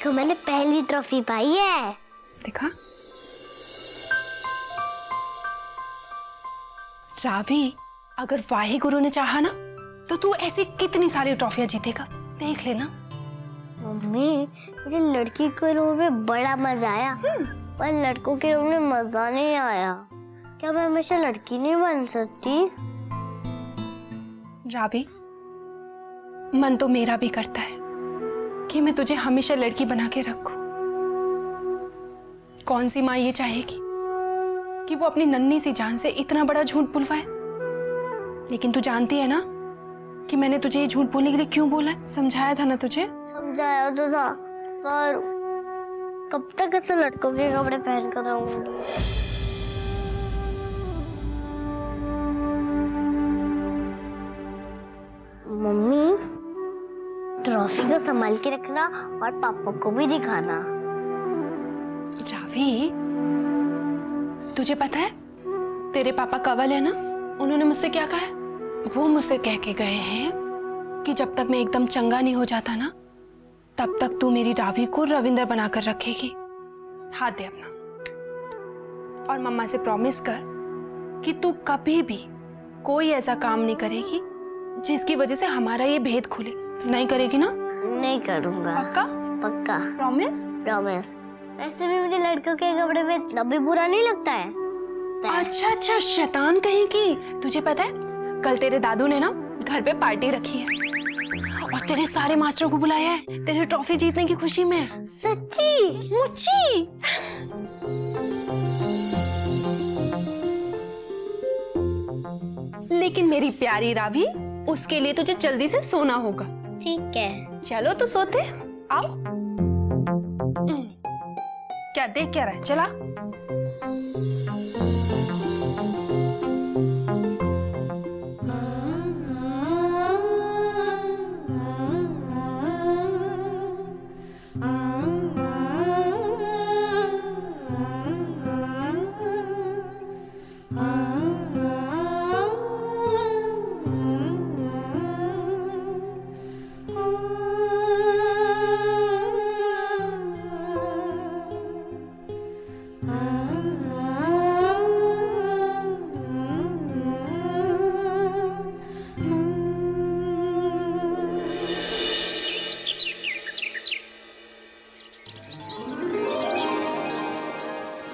देखो मैंने पहली ट्रॉफी पाई है। देखा रावी, अगर वाहे गुरु ने चाहा ना तो तू ऐसी कितनी सारी ट्रॉफियां जीतेगा, देख लेना। मम्मी मुझे लड़की के रूप में बड़ा मजा आया, पर लड़कों के रूप में मजा नहीं आया। क्या मैं हमेशा लड़की नहीं बन सकती? रावी, मन तो मेरा भी करता है कि मैं तुझे हमेशा लड़की बना के रखूं। कौन सी माँ ये चाहेगी कि वो अपनी नन्ही सी जान से इतना बड़ा झूठ बुलवाए? लेकिन तू जानती है ना कि मैंने तुझे ये झूठ बोलने के लिए क्यों बोला है? समझाया था ना तुझे? समझाया तो था, पर कब तक ऐसे लड़कों के कपड़े पहन कर रहूंगी? मम्मी ट्रॉफी को संभाल के रखना और पापा को भी दिखाना। रावी, तुझे पता है तेरे पापा कंवल है ना, उन्होंने मुझसे क्या कहा है? वो मुझसे कह के गए हैं कि जब तक मैं एकदम चंगा नहीं हो जाता ना, तब तक तू मेरी रावी को रविंदर बनाकर रखेगी। हाथ दे अपना और मम्मा से प्रॉमिस कर कि तू कभी भी कोई ऐसा काम नहीं करेगी जिसकी वजह से हमारा ये भेद खुले। नहीं करेगी ना? नहीं करूंगा। पक्का? पक्का। प्रॉमिस? प्रॉमिस। वैसे भी मुझे लड़कों के कपड़े में इतना भी बुरा नहीं लगता है। अच्छा अच्छा, शैतान कहेगी। तुझे पता है कल तेरे दादू ने ना घर पे पार्टी रखी है और तेरे सारे मास्टरों को बुलाया है तेरे ट्रॉफी जीतने की खुशी में। सच्ची? मुच्ची। लेकिन मेरी प्यारी रावी, उसके लिए तुझे जल्दी से सोना होगा। ठीक है। चलो तो सोते हैं। आओ। क्या देख क्या रहा है? चला।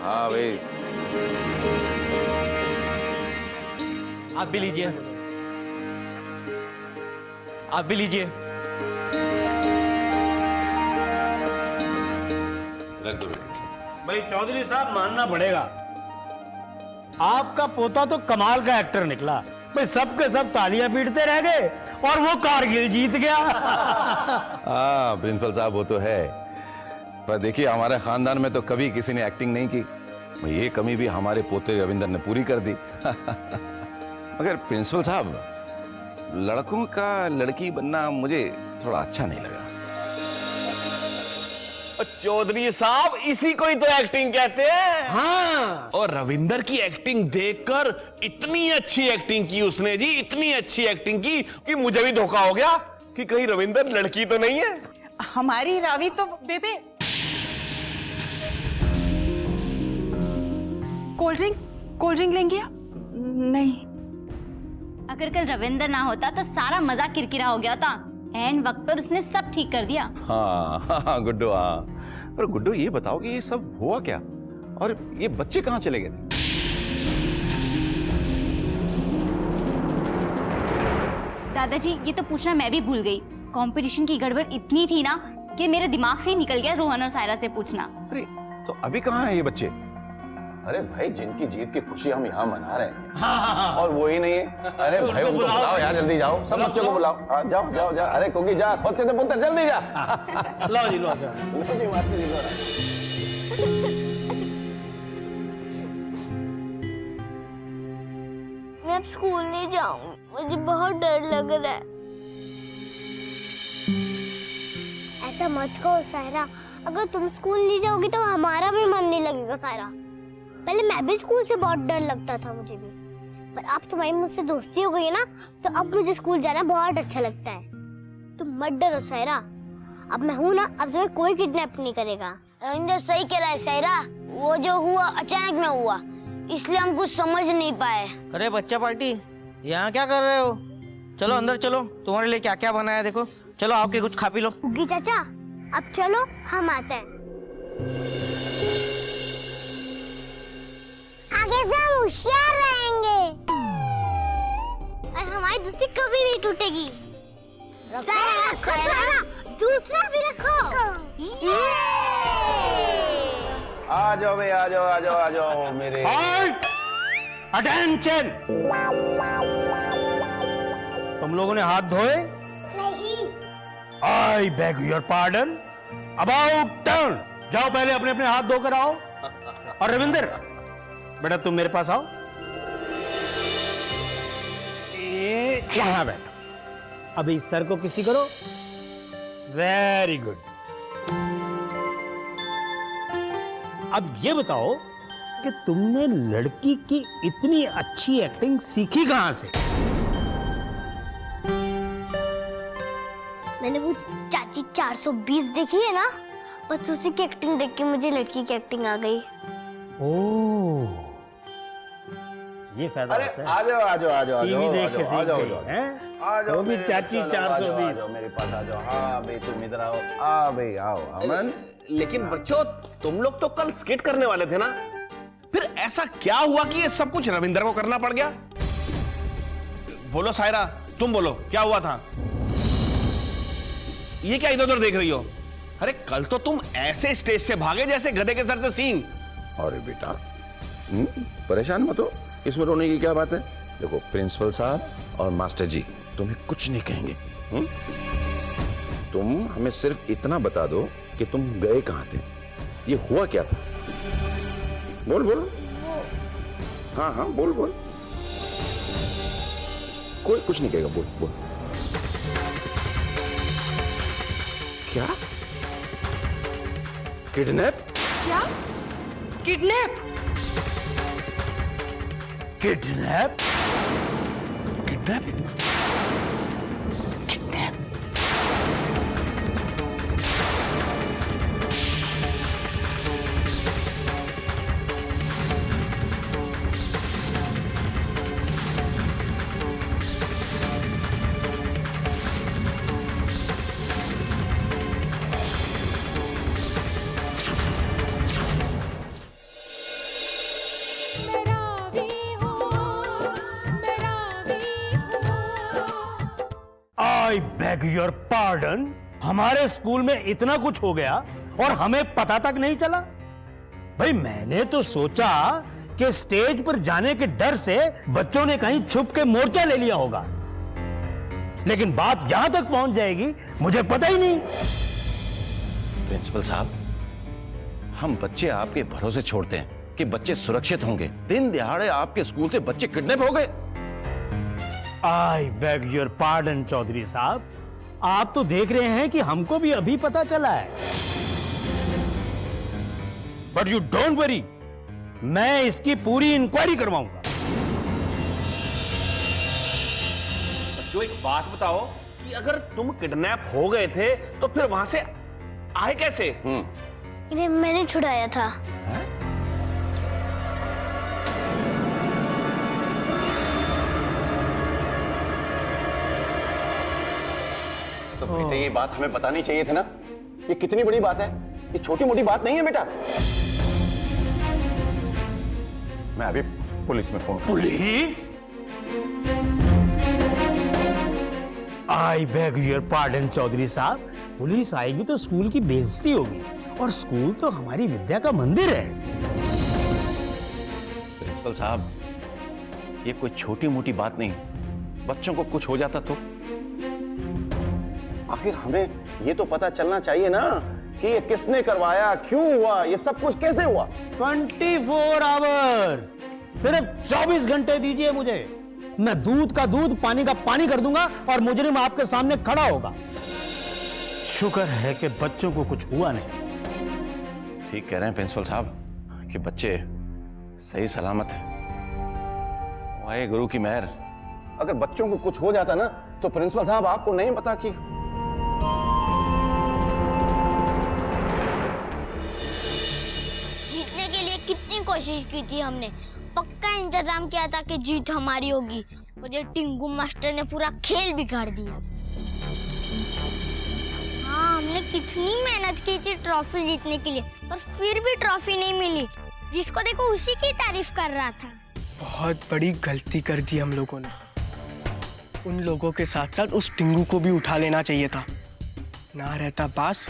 हाँ भाई, आप भी लीजिए, आप भी लीजिए। रख दो। भाई चौधरी साहब, मानना पड़ेगा, आपका पोता तो कमाल का एक्टर निकला। भाई सबके सब तालियां पीटते रह गए और वो कारगिल जीत गया। हाँ प्रिंसिपल साहब, वो तो है, पर देखिए हमारे खानदान में तो कभी किसी ने एक्टिंग नहीं की। ये कमी भी हमारे पोते रविंदर ने पूरी कर दी। मगर प्रिंसिपल साहब, लड़कों का लड़की बनना मुझे थोड़ा अच्छा नहीं लगा। चौधरी साहब, इसी को ही तो एक्टिंग कहते हैं। हाँ, और रविंदर की एक्टिंग देखकर इतनी अच्छी एक्टिंग की उसने जी, इतनी अच्छी एक्टिंग की कि मुझे भी धोखा हो गया कि कहीं रविंदर लड़की तो नहीं है। हमारी रावी तो बेबे, कोल्ड ड्रिंक लेंगे आप? नहीं। अगर कल रविंदर ना होता तो सारा मजा किरकिरा हो गया था। एंड वक्त पर उसने सब ठीक कर दिया। हाँ गुड्डू, हाँ। पर गुड्डू, ये बताओ कि ये सब हुआ क्या और ये बच्चे कहाँ चले गए थे? दादाजी, ये तो पूछना मैं भी भूल गई। कंपटीशन की गड़बड़ इतनी थी ना कि मेरे दिमाग से ही निकल गया रोहन और सायरा से पूछना। अरे तो अभी कहाँ है ये बच्चे? अरे भाई, जिनकी जीत की खुशी हम यहाँ मना रहे हैं और वो ही नहीं है। अरे भाई, उनको बुलाओ यार, जल्दी जाओ, सब बच्चों को बुलाओ। हाँ जाओ जाओ जाओ। अरे कुकी जा, खोते थे पुत्र, जल्दी जा। लो जी, लो जी मास्टर जी, लो। मैं अब स्कूल नहीं जाऊंगी, मुझे बहुत डर लग रहा है। ऐसा मत कहो सायरा, अगर तुम स्कूल नहीं जाओगी तो हमारा भी मन नहीं लगेगा सायरा। पहले मैं भी स्कूल से बहुत डर लगता था मुझे भी, पर अब तुम्हारी मुझसे दोस्ती हो गई है ना, तो अब मुझे स्कूल जाना बहुत अच्छा लगता है। तुम मत डरो सायरा, अब मैं हूँ ना, अब तुम्हें कोई किडनैप नहीं करेगा। रविंदर सही कह रहा है सायरा, वो जो हुआ अचानक में हुआ, इसलिए हम कुछ समझ नहीं पाए। अरे बच्चा पार्टी, यहाँ क्या कर रहे हो? चलो अंदर चलो, तुम्हारे लिए क्या क्या बनाया देखो। चलो आपके कुछ खा पी लो। उगी चाचा, अब चलो हम आते हैं। आगे से हम होशियार रहेंगे और हमारी दोस्ती कभी नहीं टूटेगी। सायरा, दूसरा भी रखो। आ जाओ भाई, आ जाओ आ जाओ आ जाओ मेरे। अटेंशन! तुम लोगों ने हाथ धोए? नहीं। आई beg your pardon. About turn. जाओ पहले अपने अपने हाथ धोकर आओ। और रविंदर, बेटा तुम मेरे पास आओ। यहां बैठो। अभी सर को किसी करो। Very good. अब ये बताओ कि तुमने लड़की की इतनी अच्छी एक्टिंग सीखी कहां से? मैंने वो चाची 420 देखी है ना, बस उसी की एक्टिंग देख के मुझे लड़की की एक्टिंग आ गई। ओह, ये फायदा अरे होता है। आ जाओ आ जाओ आ जाओ। टीवी देख के सीख गई, जाओ हैं? आ जाओ। वो भी मेरे- चाची चलो, आ 420। जाओ मेरे पास आ जाओ। हाँ भाई तुम इधर आओ। आ भाई आओ अमन। लेकिन बच्चों, तुम लोग तो कल स्किट करने वाले थे ना, फिर ऐसा क्या हुआ कि ये सब कुछ रविंदर को करना पड़ गया? बोलो सायरा, तुम बोलो क्या हुआ था? ये क्या इधर उधर देख रही हो? अरे कल तो तुम ऐसे स्टेज से भागे जैसे गधे के सर से सींग। अरे बेटा परेशान मत हो, इसमें रोने की क्या बात है? देखो प्रिंसिपल साहब और मास्टर जी तुम्हें कुछ नहीं कहेंगे। तुम हमें सिर्फ इतना बता दो कि तुम गए कहां थे, ये हुआ क्या था? बोल बोल। हाँ हाँ बोल बोल। कोई कुछ नहीं कहेगा, बोल बोल। क्या किडनैप? क्या kidnap? Kidnap? Kidnap? I beg your pardon. हमारे स्कूल में इतना कुछ हो गया और हमें पता तक नहीं चला। भाई मैंने तो सोचा कि स्टेज पर जाने के डर से बच्चों ने कहीं छुप के मोर्चा ले लिया होगा, लेकिन बात यहां तक पहुंच जाएगी मुझे पता ही नहीं। प्रिंसिपल साहब, हम बच्चे आपके भरोसे छोड़ते हैं कि बच्चे सुरक्षित होंगे। दिन दिहाड़े आपके स्कूल से बच्चे किडनैप हो गए। I beg your pardon Chaudhary साहब, आप तो देख रहे हैं कि हमको भी अभी पता चला है। बट यू डोंट वरी, मैं इसकी पूरी इंक्वायरी करवाऊंगा। जो एक बात बताओ कि अगर तुम किडनैप हो गए थे तो फिर वहां से आए कैसे? इन्हें मैंने छुड़ाया था। तो बेटा ये बात हमें बतानी चाहिए थी ना। ये कितनी बड़ी बात है, ये छोटी मोटी बात नहीं है बेटा। मैं अभी पुलिस में phone. Police? I beg your pardon Chaudhary साहब, पुलिस आएगी तो स्कूल की बेइज्जती होगी, और स्कूल तो हमारी विद्या का मंदिर है। प्रिंसिपल साहब, ये कोई छोटी मोटी बात नहीं। बच्चों को कुछ हो जाता तो आखिर हमें ये तो पता चलना चाहिए ना कि ये किसने करवाया, क्यों हुआ, ये सब कुछ कैसे हुआ। 24 आवर्स, सिर्फ 24 घंटे दीजिए मुझे। मैं दूध का दूध, पानी का पानी कर दूंगा और मुजरिम आपके सामने खड़ा होगा। शुक्र है कि बच्चों को कुछ हुआ नहीं। ठीक कह रहे हैं प्रिंसिपल साहब कि बच्चे सही सलामत हैं। वाहे गुरु की मेहर। अगर बच्चों को कुछ हो जाता ना तो प्रिंसिपल साहब आपको नहीं पता कि कोशिश की थी हमने, पक्का इंतजाम किया था कि जीत हमारी होगी, और ये टिंगू मास्टर ने पूरा खेल बिगाड़ दिया। हाँ, हमने कितनी मेहनत की थी ट्रॉफी जीतने के लिए, पर फिर भी ट्रॉफी नहीं मिली। जिसको देखो उसी की तारीफ कर रहा था। बहुत बड़ी गलती कर दी हम लोगों ने। उन लोगों के साथ साथ उस टिंगू को भी उठा लेना चाहिए था। ना रहता बांस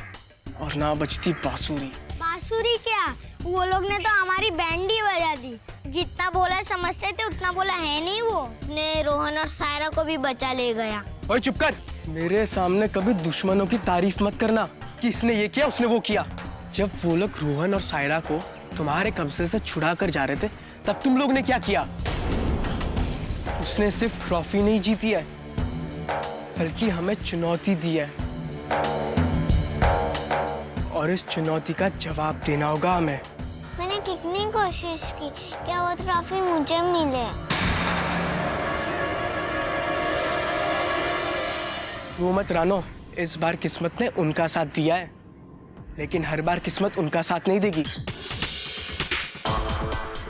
और ना बजती बांसुरी। बांसुरी क्या, वो लोग ने तो हमारी बैंड ही बजा दी। जितना बोला समझते थे उतना बोला है नहीं, वो ने रोहन और सायरा को भी बचा ले गया। ओए चुप कर, मेरे सामने कभी दुश्मनों की तारीफ मत करना कि इसने ये किया उसने वो किया। जब वो लोग रोहन और सायरा को तुम्हारे कब्जे से छुड़ा कर जा रहे थे, तब तुम लोग ने क्या किया? उसने सिर्फ ट्रॉफी नहीं जीती है, बल्कि हमें चुनौती दी है, और इस चुनौती का जवाब देना होगा हमें। मैंने कितनी कोशिश की, क्या वो ट्रॉफी मुझे मिले? वो मत रानो, इस बार किस्मत ने उनका साथ दिया है, लेकिन हर बार किस्मत उनका साथ नहीं देगी।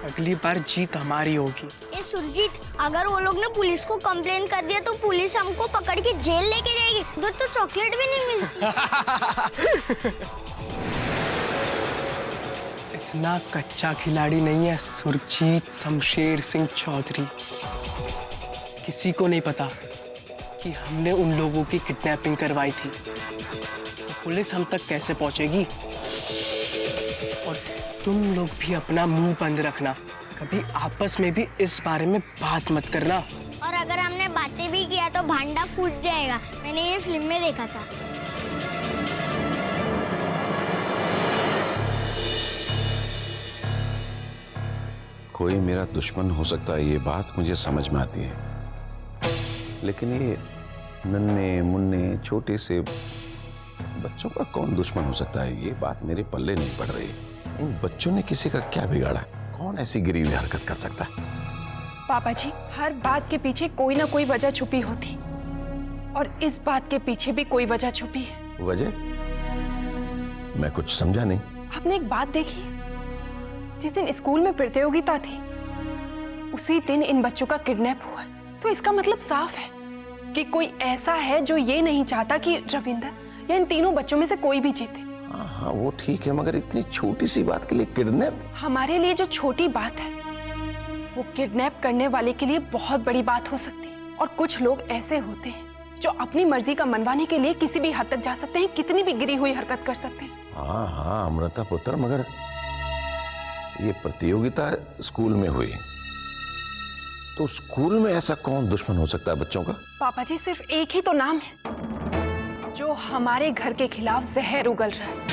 अगली बार जीत हमारी होगी। ये सुरजीत, अगर वो लोग ने पुलिस को कंप्लेन कर दिया तो पुलिस हमको पकड़ के जेल लेके जाएगी, उधर तो चॉकलेट भी नहीं मिलती। इतना कच्चा खिलाड़ी नहीं है सुरजीत शमशेर सिंह चौधरी। किसी को नहीं पता कि हमने उन लोगों की किडनैपिंग करवाई थी, तो पुलिस हम तक कैसे पहुंचेगी? और तुम लोग भी अपना मुंह बंद रखना, कभी आपस में भी इस बारे में बात मत करना। और अगर हमने बातें भी किया तो भांडा फूट जाएगा, मैंने ये फिल्म में देखा था। कोई मेरा दुश्मन हो सकता है, ये बात मुझे समझ में आती है, लेकिन ये नन्हे मुन्ने छोटे से बच्चों का कौन दुश्मन हो सकता है, ये बात मेरे पल्ले नहीं पड़ रही। इन बच्चों ने किसी का क्या बिगाड़ा? कौन ऐसी गिरी हुई हरकत कर सकता है? पापा जी, हर बात के पीछे कोई ना कोई वजह छुपी होती, और इस बात के पीछे भी कोई वजह छुपी है। वजह? मैं कुछ समझा नहीं। आपने एक बात देखी, जिस दिन स्कूल में प्रतियोगिता थी उसी दिन इन बच्चों का किडनैप हुआ, तो इसका मतलब साफ है कि कोई ऐसा है जो ये नहीं चाहता कि रविंदर या इन तीनों बच्चों में से कोई भी जीते। हाँ, वो ठीक है, मगर इतनी छोटी सी बात के लिए किडनैप? हमारे लिए जो छोटी बात है वो किडनैप करने वाले के लिए बहुत बड़ी बात हो सकती है। और कुछ लोग ऐसे होते हैं जो अपनी मर्जी का मनवाने के लिए किसी भी हद तक जा सकते हैं, कितनी भी गिरी हुई हरकत कर सकते हैं। हाँ हाँ अमृता पुत्र, मगर ये प्रतियोगिता स्कूल में हुई, तो स्कूल में ऐसा कौन दुश्मन हो सकता है बच्चों का? पापा जी, सिर्फ एक ही तो नाम है जो हमारे घर के खिलाफ जहर उगल रहा है।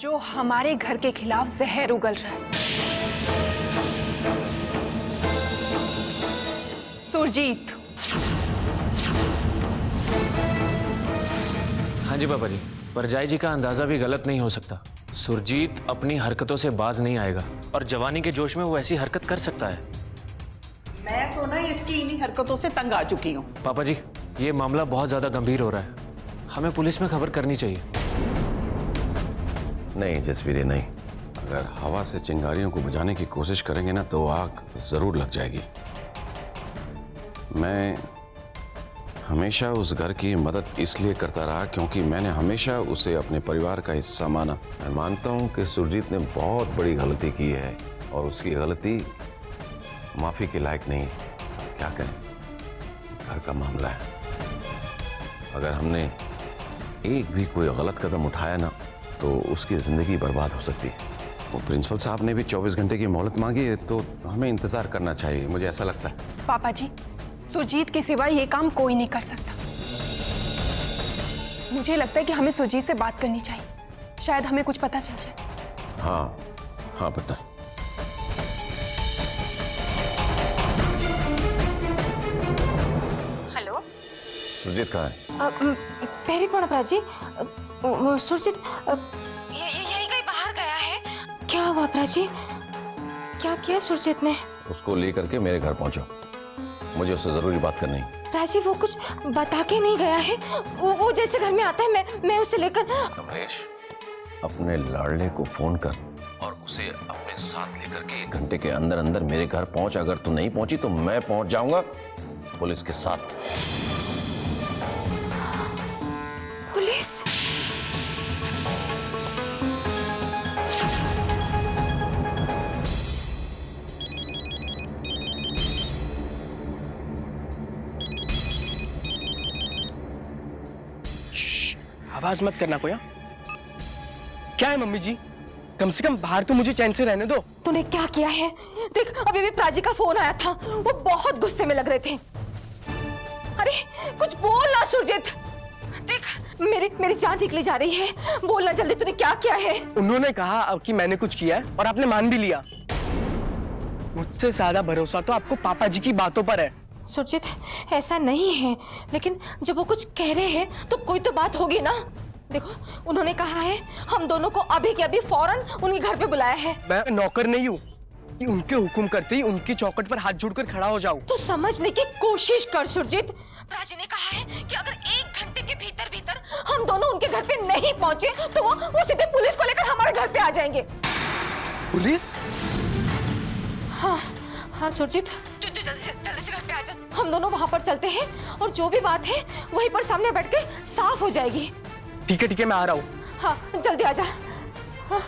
जो हमारे घर के खिलाफ जहर उगल रहा है। सुरजीत। हाँ जी पापा जी, परजाई जी का अंदाजा भी गलत नहीं हो सकता। सुरजीत अपनी हरकतों से बाज नहीं आएगा, और जवानी के जोश में वो ऐसी हरकत कर सकता है। मैं तो ना इसकी इन्हीं हरकतों से तंग आ चुकी हूँ। पापा जी, ये मामला बहुत ज्यादा गंभीर हो रहा है, हमें पुलिस में खबर करनी चाहिए। नहीं जसवीरे, नहीं। अगर हवा से चिंगारियों को बुझाने की कोशिश करेंगे ना तो आग जरूर लग जाएगी। मैं हमेशा उस घर की मदद इसलिए करता रहा क्योंकि मैंने हमेशा उसे अपने परिवार का हिस्सा माना। मैं मानता हूं कि सुरजीत ने बहुत बड़ी गलती की है, और उसकी गलती माफी के लायक नहीं। क्या करें, घर का मामला है। अगर हमने एक भी कोई गलत कदम उठाया ना तो उसकी जिंदगी बर्बाद हो सकती है। वो प्रिंसिपल साहब ने भी 24 घंटे की मोहलत मांगी है, तो हमें इंतजार करना चाहिए, मुझे ऐसा लगता है। पापा जी, सुरजीत के सिवा ये काम कोई नहीं कर सकता। मुझे लगता है कि हमें सुरजीत से बात करनी चाहिए, शायद हमें कुछ पता चल जाए। हाँ हाँ पता। हेलो, सुरजीत कहाँ है? तेरी कौन अपराधी? सुरजीत यही कहीं बाहर गया है। क्या हुआ अपराधी? क्या किया सुरजीत ने? उसको लेकर के मेरे घर पहुंचो, मुझे उससे जरूरी बात करनी है। राजी वो कुछ बता के नहीं गया है। वो जैसे घर में आता है मैं उसे लेकर। कमलेश, अपने लाडले को फोन कर और उसे अपने साथ लेकर के 1 घंटे के अंदर अंदर मेरे घर पहुंच। अगर तू नहीं पहुंची तो मैं पहुंच जाऊंगा पुलिस के साथ। पुलिस? आवाज मत करना कोया। क्या है मम्मी जी, कम से कम बाहर तो मुझे चैन से रहने दो। तूने क्या किया है? देख अभी भी प्राची का फोन आया था, वो बहुत गुस्से में लग रहे थे। अरे कुछ बोल ना सुरजीत। देख मेरी जान निकली जा रही है, बोलना जल्दी, तूने क्या किया है? उन्होंने कहा अब कि मैंने कुछ किया है और आपने मान भी लिया। मुझसे ज्यादा भरोसा तो आपको पापा जी की बातों पर है। सुरजीत ऐसा नहीं है, लेकिन जब वो कुछ कह रहे हैं तो कोई तो बात होगी ना। देखो उन्होंने कहा है हम दोनों को अभी के अभी फौरन उनके घर पे बुलाया है। मैं नौकर नहीं हूँ कि उनके हुक्म करते ही उनकी चौखट पर हाथ जोड़कर खड़ा हो जाऊं। तो समझने की कोशिश कर सुरजीत। प्राची ने कहा है कि अगर 1 घंटे के भीतर भीतर हम दोनों उनके घर पे नहीं पहुंचे तो वो सीधे पुलिस को लेकर हमारे घर पे आ जाएंगे। पुलिस? हाँ सुरजीत, जल्दी से घर पे आ जा। हम दोनों वहां पर चलते हैं और जो भी बात है वहीं पर सामने बैठ के साफ हो जाएगी। ठीक है मैं आ रहा हूँ। हाँ जल्दी आ जा। हाँ।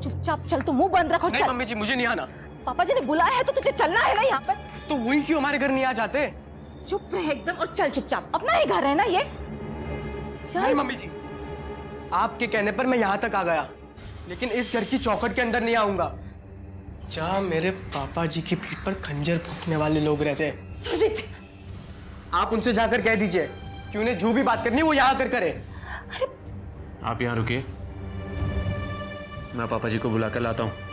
चुपचाप चल, तू मुंह बंद रखो। नहीं मम्मी जी, मुझे नहीं आना। पापा जी ने बुलाया है तो तुझे चलना है ना यहाँ पर। तो वही क्यों हमारे घर नहीं आ जाते? चुप रहे एकदम और चल चुपचाप, अपना ही घर है ना ये। नहीं मम्मी जी, आपके कहने पर मैं यहाँ तक आ गया, लेकिन इस घर की चौखट के अंदर नहीं आऊंगा जहाँ मेरे पापा जी की पीठ पर खंजर फूंकने वाले लोग रहते हैं। सुरजीत, आप उनसे जाकर कह दीजिए कि उन्हें जो भी बात करनी है वो यहाँ कर करे। आप यहाँ रुकिए, मैं पापा जी को बुला कर लाता हूँ।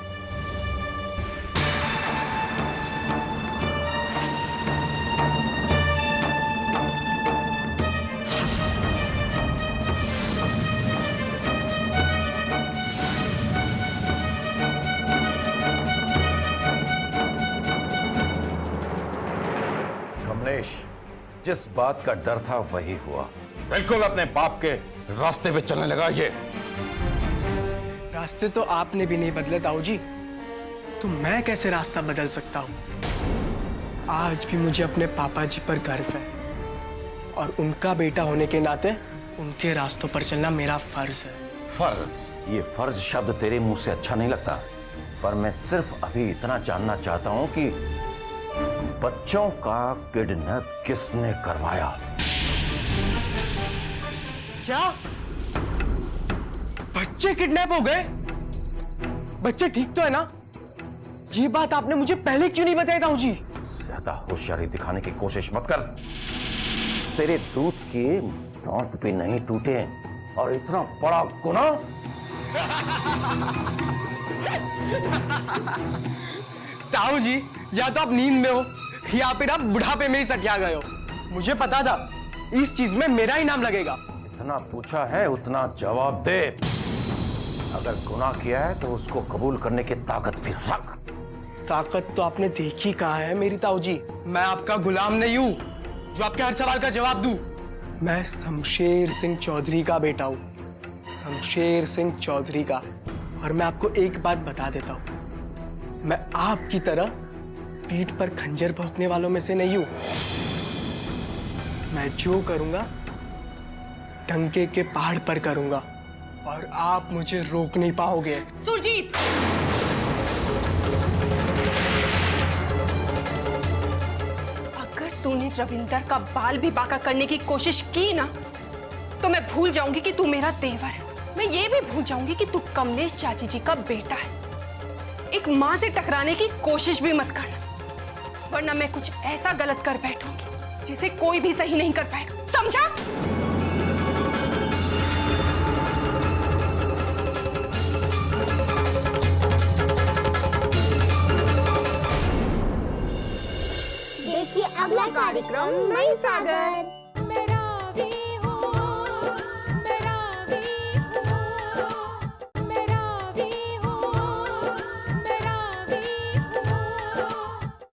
जिस बात का डर था वही हुआ। बिल्कुल अपने बाप के रास्ते पे चलने लगा ये। रास्ते तो आपने भी नहीं बदले ताऊ जी, तो मैं कैसे रास्ता बदल सकता हूँ? आज भी मुझे अपने पापा जी पर गर्व है और उनका बेटा होने के नाते उनके रास्तों पर चलना मेरा फर्ज है। फर्ज? ये फर्ज शब्द तेरे मुंह से अच्छा नहीं लगता, पर मैं सिर्फ अभी इतना जानना चाहता हूँ कि बच्चों का किडनैप किसने करवाया? क्या बच्चे किडनैप हो गए? बच्चे ठीक तो है ना? ये बात आपने मुझे पहले क्यों नहीं बताई ताऊ जी? ज्यादा होशियारी दिखाने की कोशिश मत कर। तेरे दूध के दांत भी नहीं टूटे और इतना बड़ा गुनाह। ताऊ जी, या तो आप नींद में हो या फिर आप बुढ़ापे में ही सटिया गए हो। मुझे पता था इस चीज में मेरा ही नाम लगेगा। इतना पूछा है उतना जवाब दे। अगर गुनाह किया है तो उसको कबूल करने की ताकत भी रख। ताकत तो आपने देखी कहा है मेरी ताऊ जी। मैं आपका गुलाम नहीं हूँ जो आपके हर सवाल का जवाब दूं। मैं शमशेर सिंह चौधरी का बेटा हूँ, शमशेर सिंह चौधरी का। और मैं आपको एक बात बता देता हूँ, मैं आपकी तरह पीठ पर खंजर भोंकने वालों में से नहीं हूं। मैं जो करूंगा डंके के पहाड़ पर करूंगा और आप मुझे रोक नहीं पाओगे। सुरजीत, अगर तूने रविंदर का बाल भी बांका करने की कोशिश की ना तो मैं भूल जाऊंगी कि तू मेरा देवर है। मैं ये भी भूल जाऊंगी कि तू कमलेश चाची जी का बेटा है। एक माँ से टकराने की कोशिश भी मत करना, वरना मैं कुछ ऐसा गलत कर बैठूंगी जिसे कोई भी सही नहीं कर पाएगा, समझा? देखिए अगला कार्यक्रम मई सागर।